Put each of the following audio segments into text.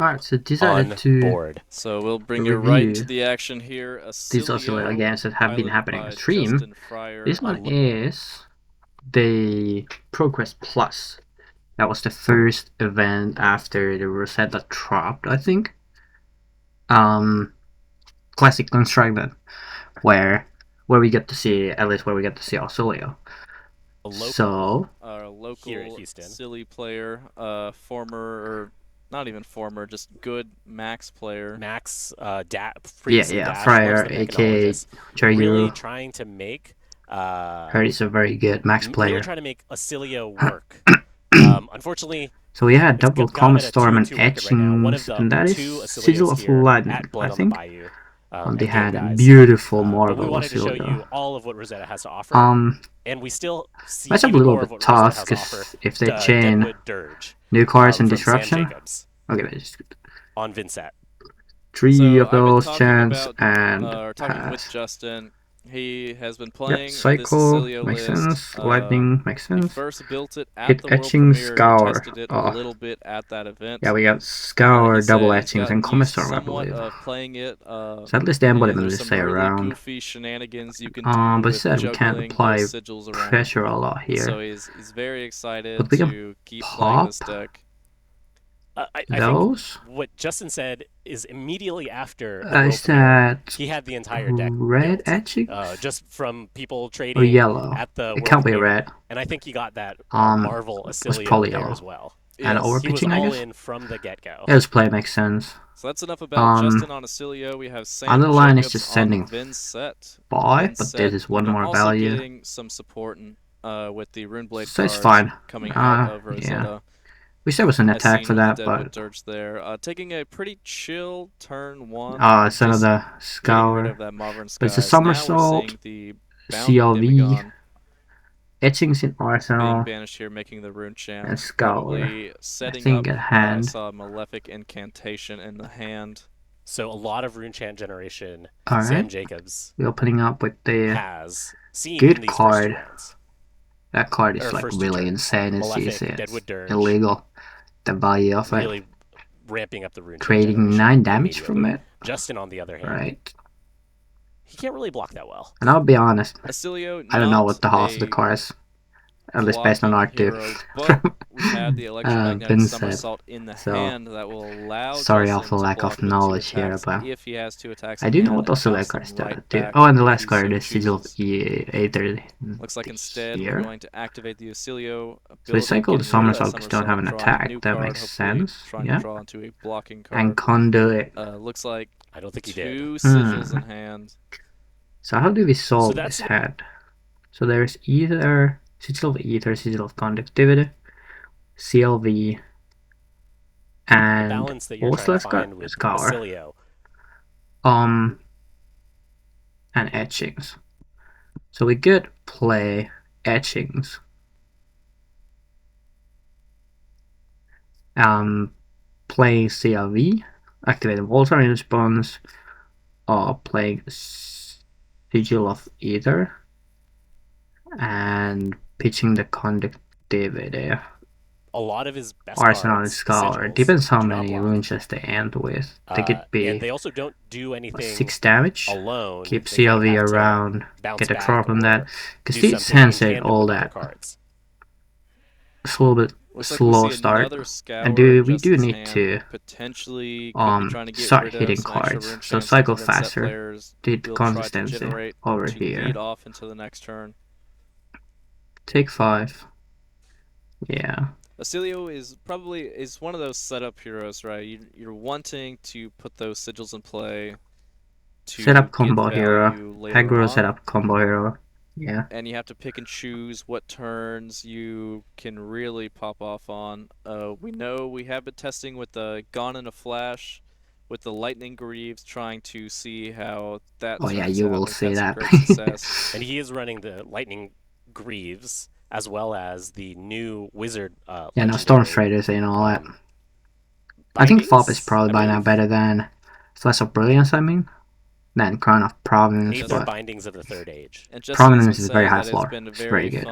Alright, so on decided to board. So we'll bring you right into the action here. these Oscilio games that have been piloted happening on by stream. Justin Fryer. This one is the Progress Plus. That was the first event after the Rosetta dropped, I think. Classic Constructed, where we get to see, at least where we get to see Oscilio. So our local here in Houston. silly player, former, or not even former, just good Max player. Max, Fryer, aka Jerry, really trying to make. Heard he's a very good Max player. Really trying to make Oscilio work. Unfortunately. So we had double Comet Storm and Etchings, and that is Sigil of Lightning, I think. They had a beautiful Marvel we wanted to show you all of what Rosetta has to offer. And we still see that's a little bit tough because if they chain new cards and disruption, okay, just on Vynnset. Three of those chance and talking with Justin. He has been playing Cycle, makes sense. Lightning, makes sense. He first built it at Hit the Etching, World Premiere, Scour. tested it a little bit at that event. Yeah, we got Scour, double Etchings, and Comet Storm, I believe. Playing it, so at least the embodiment is stay around. Goofy shenanigans you can do but said we can't apply pressure a lot here. So he's very excited but we can to keep playing this deck. I think what Justin said is immediately after he had the entire deck red etching, just from people trading or yellow at the it can't be red, and I think he got that Marvel Oscilio there as well. And overpitching, I guess. In from the get-go. His play makes sense. So that's enough about Justin on Oscilio. We have Sam other line is Jacobs just sending Vynnset, but this is one more value. Getting some support with the Runeblade so it's fine. Coming out of Rosetta. Yeah. We said it was an attack for that, but there. Taking a pretty chill turn one. It's another Scour. But it's a Somersault, CLV, Etchings in Arsenal, being banished here, making the Rune Champ, and Scour. I think at hand. I saw a Malefic Incantation in the hand. So a lot of Rune Chant generation. All Sam right. Jacobs we're opening up with the seen good card. That card is like really insane as you see. It's illegal. The value of really it. Ramping up the Rune creating 9 damage from it. Justin, on the other hand, right? He can't really block that well. And I'll be honest, Oscilio, I don't know what the half of the cards, at least based on art 2. We have the electromagnetic somersault in the hand that will allow. Sorry Justin for lack of knowledge here, but if he has 2 attacks, I do know what also that card does. Oh, and the last card is Sigil of Aether. Looks like instead we're going to activate the Oscilio. So we cycle the somersault because don't have an attack. That makes sense. Yeah. And Conduit. Looks like I don't think he did. Two sigils in hand. So how do we solve this head? So there's either Sigil of Ether, Sigil of Conductivity, CLV, and what's left got? Scour. And Etchings. So we could play Etchings. Playing CLV, activating volzar in response, or playing Sigil of Ether, and pitching the conductivity. A lot of his best Arsenal and Scholar. Depends how many runes they end with. They could be. And they also don't do anything 6 damage. Alone. Keep CLV around. Get a drop from that. Because these hands say all that. It's a little bit slow start. And we do need to start hitting cards. So cycle faster. Did consistency over here. Off into the next turn. Take 5. Yeah. Oscilio is one of those setup heroes, right? You're wanting to put those sigils in play. Setup combo hero. Hagro setup combo hero. Yeah. And you have to pick and choose what turns you can really pop off on. We know we have been testing with the Gone in a Flash, with the Lightning Greaves, trying to see how that. Oh yeah, you will see that. And he is running the Lightning Greaves as well as the new Wizard. Yeah, no, Storm Traders and all that. I think FOP is probably by now better than Flash of Brilliance, I mean. Then Crown of Providence. But bindings of the Third Age. Providence is very high floor. It's very good.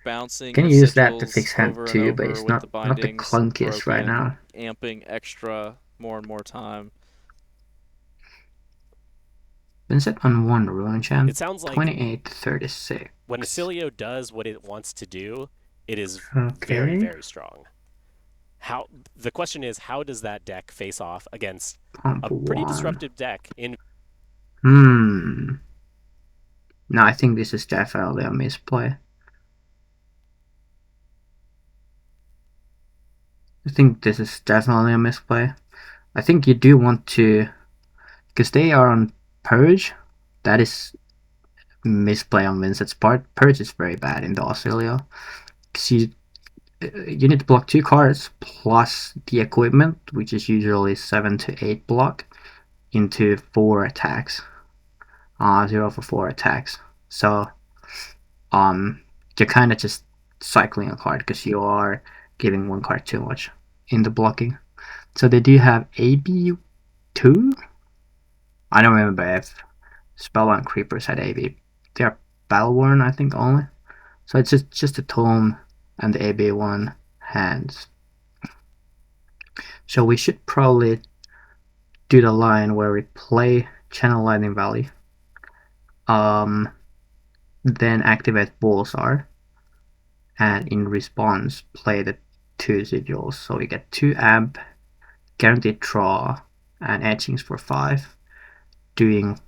Bouncing can use that to fix hand too, but it's not the clunkiest right now. amping extra more and more time. Vynnset on 1 rune champ. It sounds like 28-36. when Oscilio does what it wants to do, it is Okay. very, very strong. The question is, how does that deck face off against Pump a pretty 1. disruptive deck in? No, I think this is definitely a misplay. I think this is definitely a misplay. I think you do want to, because they are on Purge. That is misplay on Vynnset's part. Purge is very bad in the Oscilio. Because you need to block 2 cards plus the equipment, which is usually 7 to 8 block, into 4 attacks. 0 for 4 attacks. So you're kind of just cycling a card because you are giving 1 card too much in the blocking. So they do have AB2. I don't remember if Spellbound Creepers had AB. They are Balworn, I think, only. So it's just a Tome and the AB1 hands. So we should probably do the line where we play Channel Lightning Valley, then activate volzar, and in response play the 2 sigils. So we get 2 amp, guaranteed draw, and etchings for 5, doing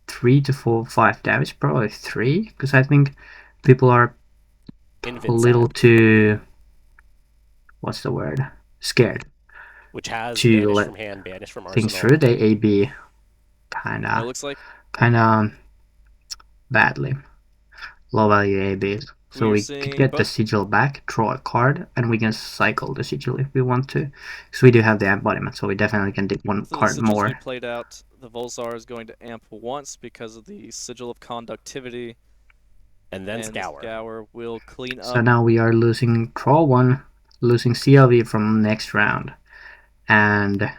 3 to 4, 5 damage, probably 3, because I think people are a little too, what's the word, scared. Which has to banish let from hand, banish from things arsenal. through. They AB It looks like badly. Low value ABs. So we could get the sigil back, draw a card, and we can cycle the sigil if we want to. So we do have the embodiment, so we definitely can dig 1 card more. We played out, the Volzar is going to amp once because of the Sigil of Conductivity. And then Scour. Scour will clean up. So now we are losing draw 1, losing CLV from next round, and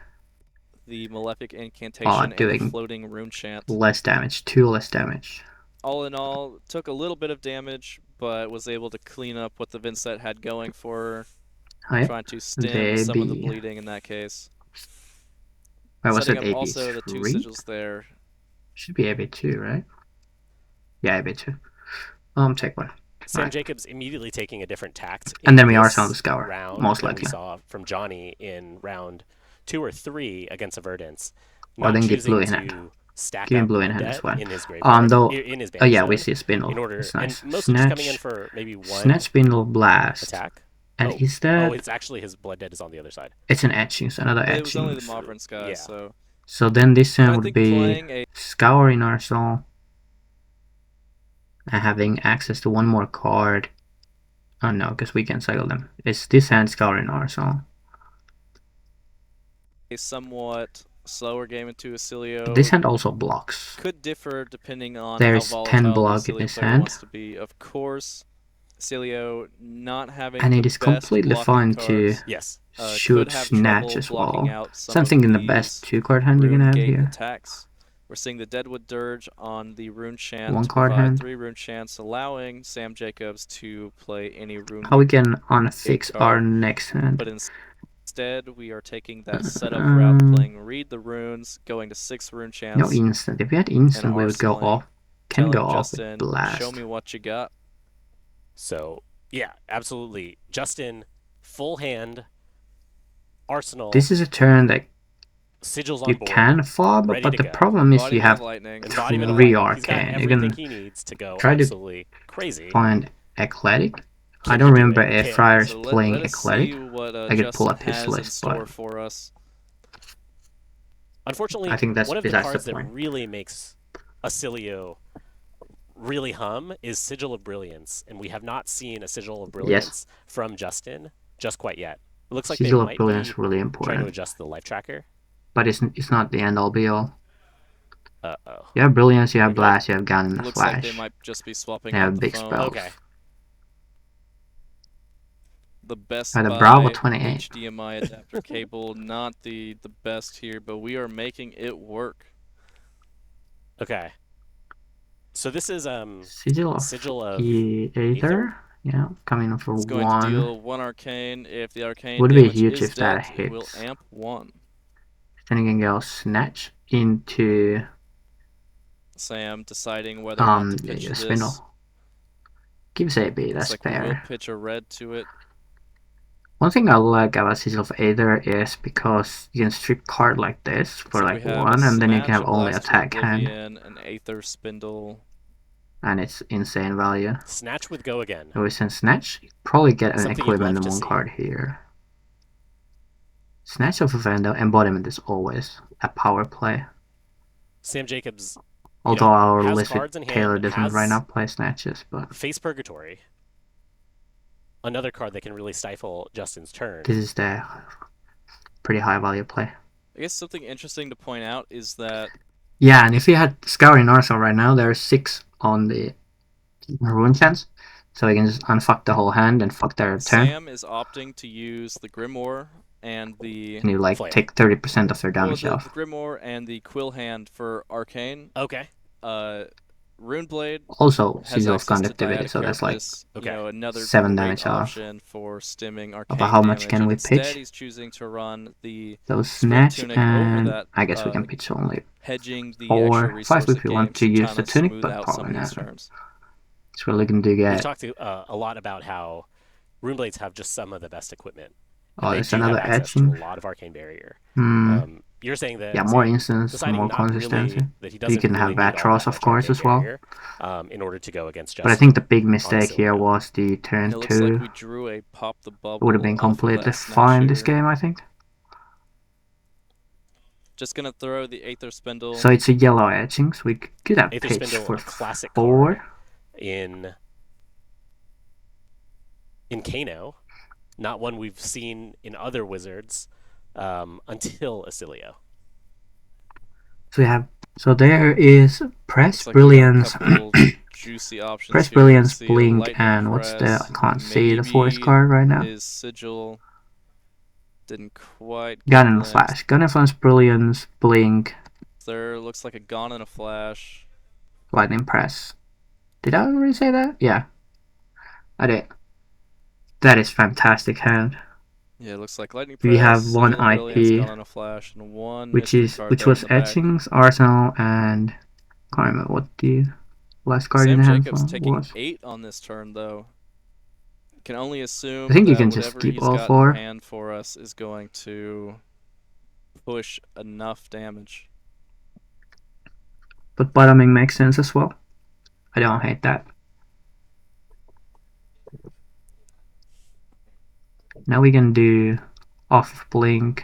the Malefic Incantation and the Floating Rune Chant. Less damage, 2 less damage. All in all, took a little bit of damage, but was able to clean up what the Vynnset had going for her, trying to stem some of the bleeding in that case. Wait, was it Setting up also the 2 sigils there. Should be AB2, right? Yeah, AB2. Take 1. Sam Jacobs immediately taking a different tact. And then we are on the Scour, round most likely. We saw from Johnny in round 2 or 3 against Averdance. Or then get blue in hand. Giving blue in hand as well. In his graveyard, in his yeah, we see a spindle. In order, it's nice. And mostly just coming in for maybe 1 Snatch, spindle, blast. Attack. And is that... Oh, it's actually his Blood Dead is on the other side. It's an etching, so another etching. It was only the Mobrins guy, so... So then this turn would be Scour in Arsenal. And having access to 1 more card. Oh no, because we can cycle them. It's this hand Scour in Arsenal. A somewhat slower game into Oscilio. This hand also blocks. Could differ depending on there's how volatile 10 block in this hand. Wants to be. Of course, Oscilio not having and it is completely fine cards, to shoot Snatch as well. Something in the best 2-card hand you're gonna have here. Attacks. We're seeing the Deadwood Dirge on the Rune Chant. 1-card hand. 3 Rune Chants, allowing Sam Jacobs to play any Rune. How we can unfix our next hand. But instead, we are taking that setup route, playing Read the Runes, going to 6 Rune Chants. No instant. If we had instant, we would go off. Can go off with blast. Show me what you got. So, yeah, absolutely. Justin, full hand, Arsenal. This is a turn that sigils on you board, can fob, but the problem is you have 3 Arcane. You're going to try to crazy. Find Eclectic. I don't remember if Friar is playing Eclectic. I could pull up his list, but for us. Unfortunately, I think that's one of the cards that really makes Oscilio really hum is Sigil of Brilliance, and we have not seen a Sigil of Brilliance from Justin just quite yet. It looks like Sigil they of Brilliance is really important. Trying to adjust the life tracker. But it's not the end all be all. Uh-oh. You have Brilliance, you have Blast, you have Gun and Looks Flash. Like they might just be swapping they have out big the phone. spells. Okay. The best the Bravo 28 HDMI adapter cable, not the best here, but we are making it work. Okay. So this is Sigil of Aether. Yeah, coming in for It's going 1. to deal 1 arcane. If the arcane Would be damage huge is if that dead, it will hits. amp 1. Then you can go Snatch into Sam deciding whether or not to pitch this. Spindle. Gives AB, Looks that's like fair. we will pitch a red to it. One thing I like about Sigil of Aether is because you can strip card like this for like 1, and then you can have only attack hand. An Aether Spindle. And it's insane value. Snatch with Go again. So we send Snatch, you probably get an Something equipment you'd in love to 1 see. card here. Snatch of a Vandal, Embodiment is always a power play. Sam Jacobs, Although our has list cards with in Taylor hand, doesn't has right now play Snatches, but Face Purgatory. Another card that can really stifle Justin's turn. this is the pretty high value play. I guess something interesting to point out is that... Yeah, and if you had Scouring Arsenal right now, there are 6 on the Rune chance, so you can just unfuck the whole hand and fuck their turn. Sam is opting to use the Grimoire and the... And you like take 30% of their damage off. The Grimoire and the Quill Hand for Arcane. Okay. Runeblade also Sigil of Conductivity, so that's like another 7 damage off. For stimming arcane but how much can we pitch? Instead, he's choosing to run the so Snatch Tunic and over that, I guess we can pitch only hedging the 4, 5 if we want to use the Tunic, but probably not. It's really looking to get. We've talked a lot about how Runeblades have just some of the best equipment. Oh, there's another etching. A lot of arcane barrier. Hmm. You're saying that more instance, more consistency. You can have Vatros, of course, as well. In order to go against Justin. But I think the big mistake here was the turn 2. Like we drew a pop the bubble. Would have been completely fine this game, I think. Just gonna throw the Aether Spindle. So it's a yellow etching, so we could have pitched for classic 4. In Kano. Not one we've seen in other wizards until Oscilio. So there is Press, Brilliance, juicy options. Press, Brilliance, Blink, and what's the? I can't see the forest card right now. His Sigil didn't quite. Gun and a Flash. Gun and Flash, Brilliance, Blink. There looks like a Gun and a Flash. Lightning Press. Did I already say that? Yeah, I did. That is fantastic hand. Yeah, it looks like Lightning Press. We have 1 IP, on a flash, and 1 which was Etchings, Arsenal, and I can't remember what the last card in the hand was. Taking 8 on this turn, though. Can only assume. I think you can just keep all 4. Hand for us is going to push enough damage. But bottoming makes sense as well. I don't hate that. Now we can do off Blink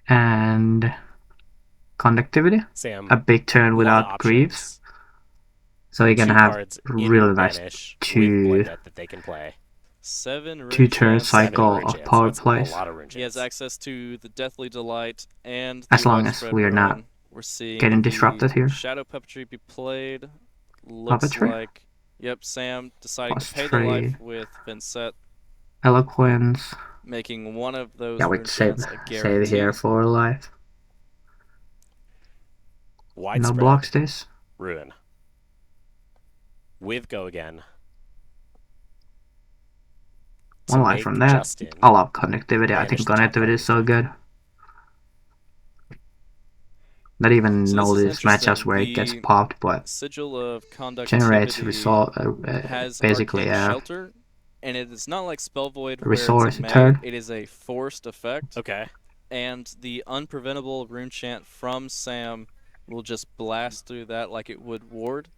and Conductivity. Sam, a big turn without Greaves. So you can have really nice 2 that they can play. 2-turn cycle of power plays. He has access to the Deathly Delight and as long as we are not getting disrupted here. Shadow Puppetry be played. Looks like Sam deciding to pay the life with Vynnset. Eloquence. Making one of those. Yeah, we save here for life. No blocks this. Ruin. With Go again. 1 life from that. I love Conductivity. I think Conductivity is so good. Not even know these matchups where it gets popped, but Sigil of generates result. Basically, shelter. And it is not like Spell Void where resource it's turn. It is a forced effect. Okay. And the unpreventable rune chant from Sam will just blast through that like it would ward.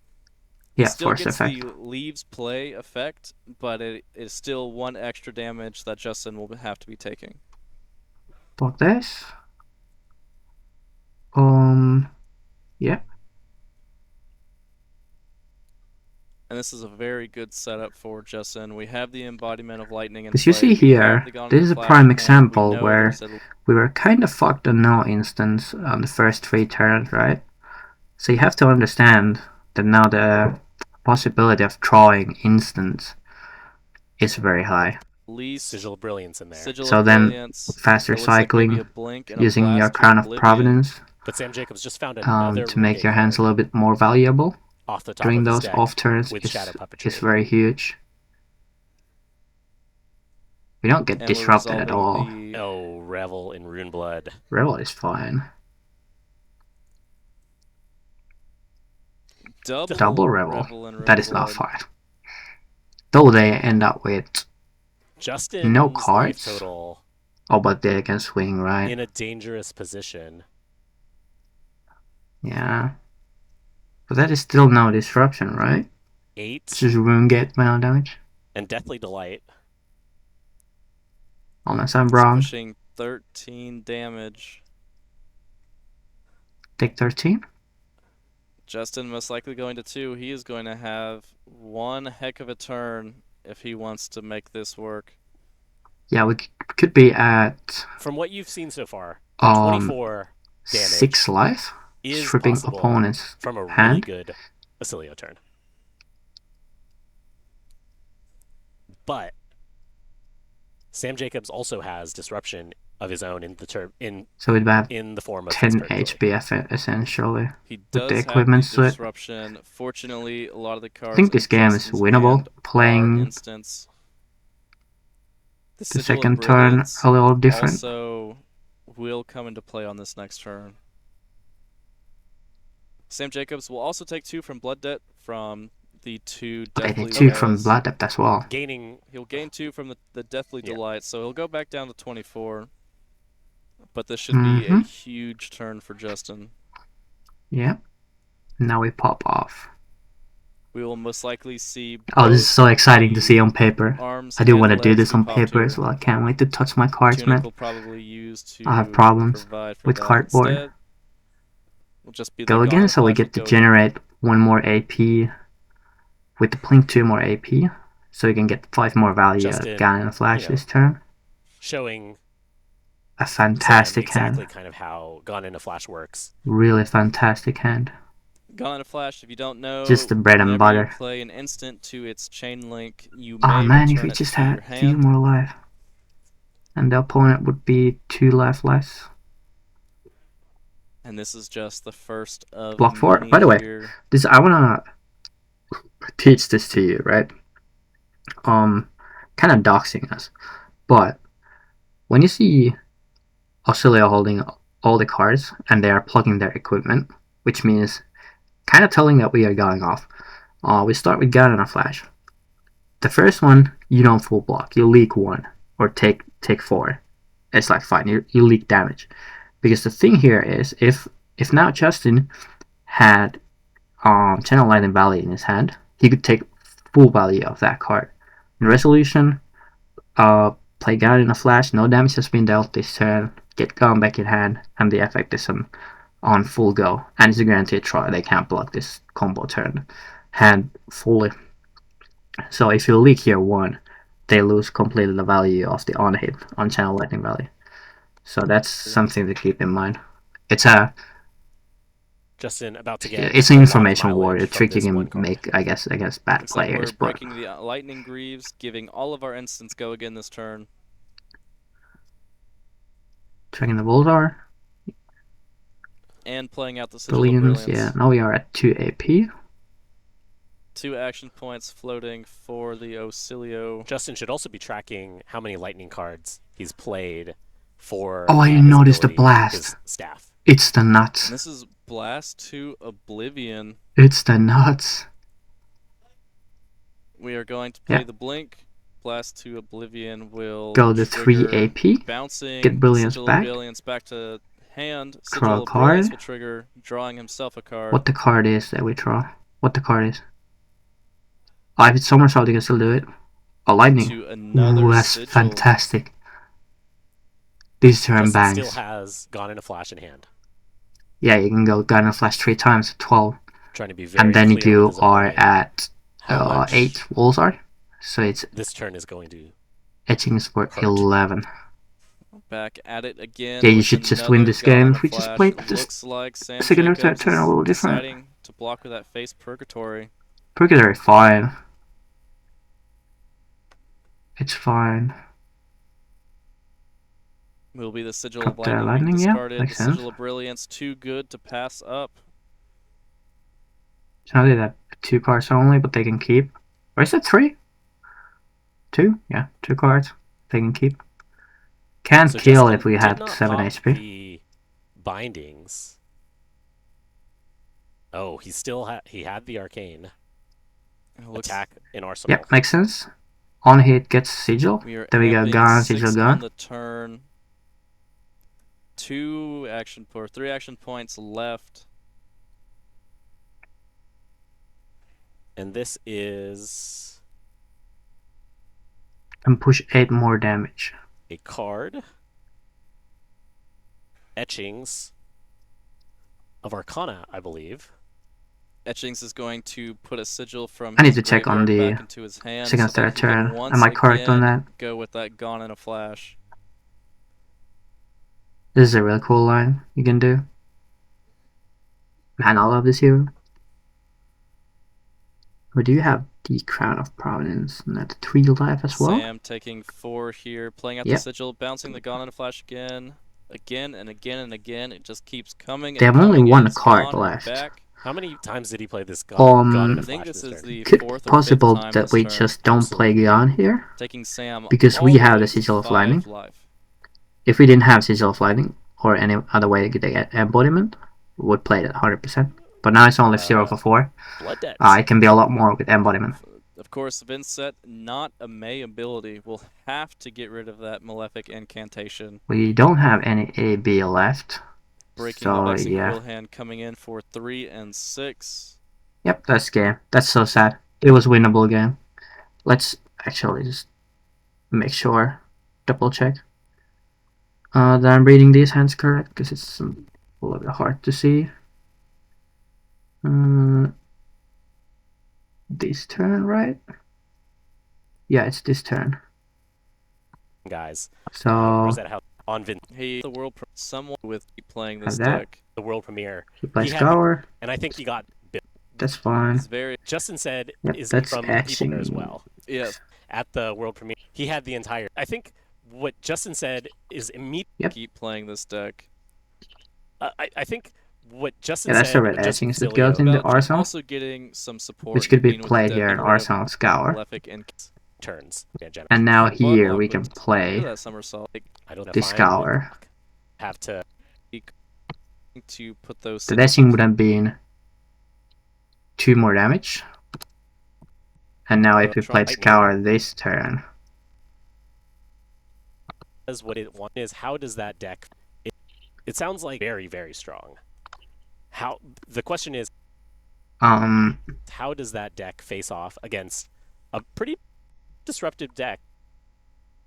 Yeah, still force gets effect. The leaves play effect, but it is still 1 extra damage that Justin will have to be taking. Block this. Yeah. And this is a very good setup for Justin. We have the embodiment of lightning in As you see here, this is a prime example where we were kind of fucked on no instance on the first 3 turns, right? So you have to understand that now the possibility of drawing instance is very high. Sigil of Brilliance in there. So then, faster cycling, using your Crown of Providence but Sam Jacobs just found another to make your hands a little bit more valuable. off the top during of his those deck off turns with Shadow Puppetry. is very huge. We don't get And we're disrupted at all. resolving the Oh, Revel in Runeblood. Revel is fine. double Revel. and That is not Runeblood. fine. Though they end up with Justin's no life cards. total Oh, but they can swing, right? in a dangerous position. Yeah. But that is still no disruption, right? 8 It's just Rune Gate mana damage. and Deathly Delight. Unless I'm It's wrong. pushing 13 damage. Take 13. Justin most likely going to 2. He is going to have one heck of a turn if he wants to make this work. Yeah, we could be at From what you've seen so far, 24 damage 6 life, is stripping possible opponent's from a really hand. good Oscilio turn. But Sam Jacobs also has disruption of his own in So we'd have in the form of 10 Purgatory. HP essentially. He With the does have equipment the suit. disruption. Fortunately, a lot of the cards I think this in game is Justin's winnable. hand are Playing instants. the Sigil of second turn Brilliance a little different. also will come into play on this next turn. Sam Jacobs will also take 2 from Blood Debt from the 2 But I Deathly take 2 from Delights. Blood Depth as well. He'll gain 2 from the Deathly Delight, so he'll go back down to 24. But this should be a huge turn for Justin. Yeah. Now we pop off. We will most likely see. Oh, this is so exciting to see on paper. Arms I do and want to do legs this be on popped paper here. as well. I can't wait to touch my cards, Tunic man. will probably use to I have problems provide for with that. cardboard. Instead, will just be the Go again, Gauntlet so we Flash get will to go generate 1 more AP with the Blink 2 more AP, so we can get 5 more value Justin, at Ganon and Flash you know, this turn. Showing A fantastic Sam exactly hand. kind of how Gone in a Flash works. Really fantastic hand. Gone in a Flash. If you don't know, Just the bread and whenever butter. you play an instant to its chain link, you Oh may man, if return we it just to your had 2 hand. more life. And the opponent would be 2 life less. And this is just the first of Block 4. many By the way, here. this I wanna teach this to you, right? Kind of doxing us. But when you see Oscilio holding all the cards and they are plugging their equipment, which means kind of telling that we are going off. We start with Gun and a Flash. The first one, you don't full block. You leak 1 or take 4. It's like fine. You leak damage. Because the thing here is, if now Justin had Channel Lightning Valley in his hand, he could take full value of that card. In Resolution, play Gun in a Flash, no damage has been dealt this turn, get Gun back in hand, and the effect is on full go. And it's a guaranteed try, they can't block this combo turn hand fully. So if you leak here 1, they lose completely the value of the on hit on Channel Lightning Valley. So that's something to keep in mind. It's Justin about to get it's a an lot of information war. mileage A from trick you this can one card. make, I guess, against bad Looks like players. we're breaking the Lightning Greaves, giving all of our instants go again this turn. Checking the volzar. And playing out the Sigil of Brilliance. Yeah. Now we are at 2 AP. 2 action points floating for the Oscilio. Justin should also be tracking how many lightning cards he's played for. Oh, I didn't notice the blast. His staff. It's the nuts. And this is Blast to Oblivion. It's the nuts. We are going to play the Blink. Blast to Oblivion will go to 3 AP. Bouncing Get Brilliance Sigil back. of Brilliance back to hand. Draw Sigil a of Brilliance card. will trigger, drawing himself a card. What the card is that we draw. What the card is. Oh, if it's Somersault, you can still do it. Oh, Lightning. To another Ooh, that's Sigil. fantastic. This turn Justin bangs. still has Gone in a Flash in hand. Yeah, you can go Gun and Flash 3 times, 12. Trying to be very And then clear you with his are opponent at how much 8 Volzar. So it's this turn is going to etching is for hurt. 11. Back at it again. Yeah, you with should just another win this Gone game in a if we just Flash. played this Looks like Sam second or Jacobs third turn a is little different. deciding to block with that face Purgatory. Purgatory, fine. It's fine. Will be the Sigil Drop of the Lightning, lightning, being yeah, discarded. makes The sense. Sigil of Brilliance, too good to pass up. So now they have 2 cards only, but they can keep. Or is that 3? 2? Yeah, 2 cards they can keep. Can't So kill Justin if we did had not 7 pop HP. the bindings. Oh, he still he had the arcane attack in arsenal. Yep, makes sense. On hit gets sigil. We are Then we got amping gun, 6 sigil, on gun. the turn. 3 action points left. And this is And push 8 more damage. a card. Etchings of Arcana, I believe. Etchings is going to put a sigil from I need his to check on graveyard the back into his hand, second, so that third he can turn. once Am I correct on again that? go with that Gone in a Flash. This is a really cool line you can do. Man, I love this hero. We do have the Crown of Providence and that's 3 life as well. Sam taking 4 here, playing out Yep. the sigil, bouncing the Gone in a Flash again and again and again. It just keeps coming. They And have only coming, 1 and it's card gone and left. back. How many times did he play this Gone in a I Flash think this is turn? the Could 4th or 5th possible time that this we turn. just don't play Gun here, Taking Sam because all we the have way the to Sigil of 5 Lightning. life. If we didn't have Sigil of Lightning, or any other way to get embodiment, we would play it at 100%. But now it's only 0 for 4. Blood Debt. It can be a lot more with embodiment. Of course, Vynnset, not a May ability, will have to get rid of that Malefic incantation. We don't have any AB left. Breaking So, the Vexing yeah. Will Hand coming in for 3 and 6. Yep, that's game. That's so sad. It was winnable game. Let's actually just make sure. Double check. That I'm reading these hands correct, because it's a little bit hard to see. This turn, right? Yeah, it's this turn. Guys. So Rosetta House on He, the world, someone with playing this Have that. deck. the world premiere. he plays He had Scour. And I think he got That's fine. He's very, Justin said Yep, is that's from people etching. there as well. yes, At the world premiere, he had the entire. I think what Justin said is immediate. Yep. keep playing this deck. I think what Justin Yeah, that's said. the red just etchings that Oscilio, goes in the About arsenal, also getting some support, which could be being with the played deck, here in getting rid of Arsenal Scour. Malefic and turns. Yeah, Jenna. And now Blood here Block we can with- Look play at that somersault. I don't know. the Scour. Have to. To put those. The etching would have been 2 more damage. And now if we try played lightning. Scour this turn, As what it wants is how does that deck? It sounds like very very strong. How the question is how does that deck face off against a pretty disruptive deck?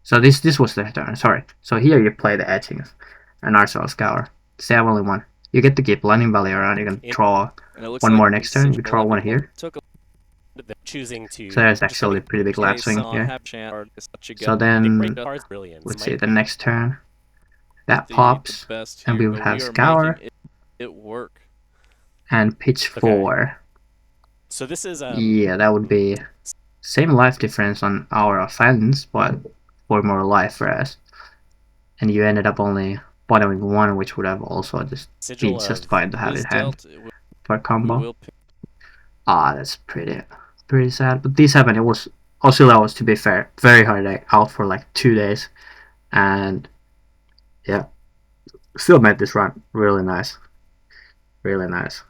so this was the turn, sorry. So here you play the etchings and Arsenal Scour. Say I've only 1. You get to keep Lightning Valley around, you can draw And it looks 1 like more the next turn, you Sigil draw 1 Malefic here. Took a Choosing to. So there's actually a pretty big lap swing case on here. half chance. So then, Cards brilliance. let's see, the next turn, that The pops, best and we here, would but have are Scour. making it work. and pitch Okay. 4. So this is Yeah, that would be same life difference on our offense, but 4 more life for us. And you ended up only bottoming 1, which would have also just sigil been of justified to have Was it hand dealt, for a we combo. will pick That's pretty sad. But this happened. It was Oscilio was, to be fair, very hard out for like 2 days, and yeah, still made this run really nice, really nice.